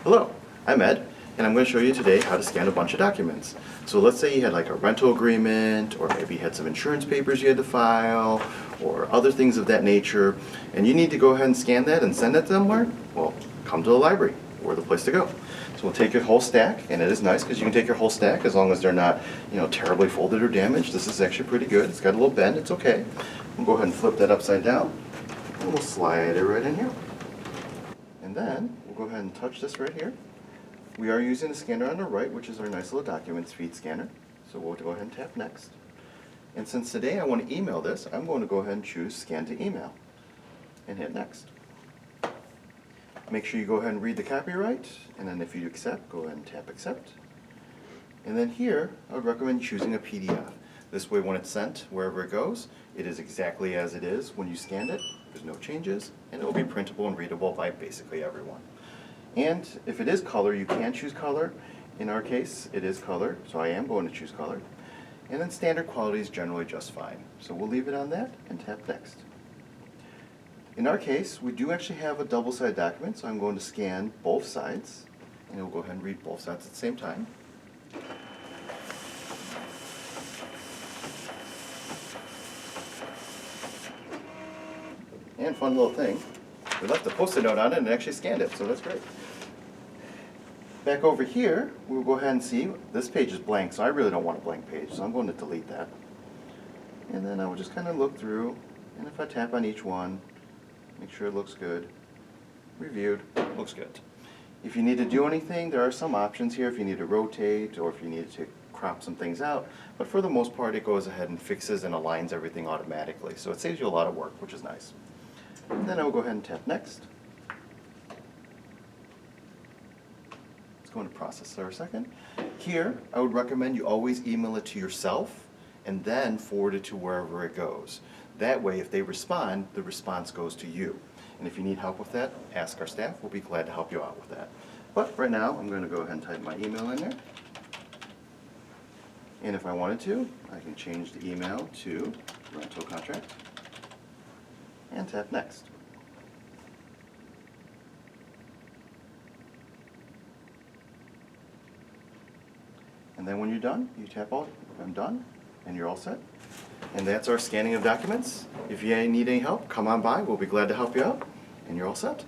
Hello, I'm Ed, and I'm going to show you today how to scan a bunch of documents. So let's say you had like a rental agreement, or maybe you had some insurance papers you had to file, or other things of that nature, and you need to go ahead and scan that and send it somewhere. Well, come to the library. We're the place to go. So we'll take your whole stack, and it is nice because you can take your whole stack as long as they're not, terribly folded or damaged. This is actually pretty good. It's got a little bend, it's okay. We'll go ahead and flip that upside down, and we'll slide it right in here. And then we'll go ahead and touch this right here. We are using the scanner on the right, which is our nice little document speed scanner. So we'll go ahead and tap next. And since today I want to email this, I'm going to go ahead and choose scan to email and hit next. Make sure you go ahead and read the copyright, and then if you accept, go ahead and tap accept. And then here, I would recommend choosing a PDF. This way when it's sent, wherever it goes, it is exactly as it is when you scanned it. There's no changes, and it will be printable and readable by basically everyone. And if it is color, you can choose color. In our case, it is color, so I am going to choose color. And then standard quality is generally just fine. So we'll leave it on that and tap next. In our case, we do actually have a double-sided document, so I'm going to scan both sides, and we'll go ahead and read both sides at the same time. And fun little thing, we left a Post-it note on it and it actually scanned it, so that's great. Back over here, we'll go ahead and see, this page is blank, so I really don't want a blank page, so I'm going to delete that. And then I will just kind of look through, and if I tap on each one, make sure it looks good. Reviewed, looks good. If you need to do anything, there are some options here if you need to rotate or if you need to crop some things out, but for the most part it goes ahead and fixes and aligns everything automatically, so it saves you a lot of work, which is nice. And then I will go ahead and tap next. Let's go into process for a second. Here, I would recommend you always email it to yourself and then forward it to wherever it goes. That way, if they respond, the response goes to you. And if you need help with that, ask our staff. We'll be glad to help you out with that. But right now, I'm going to go ahead and type my email in there. And if I wanted to, I can change the email to rental contract and tap next. And then when you're done, you tap I'm done, and you're all set. And that's our scanning of documents. If you need any help, come on by. We'll be glad to help you out, and you're all set.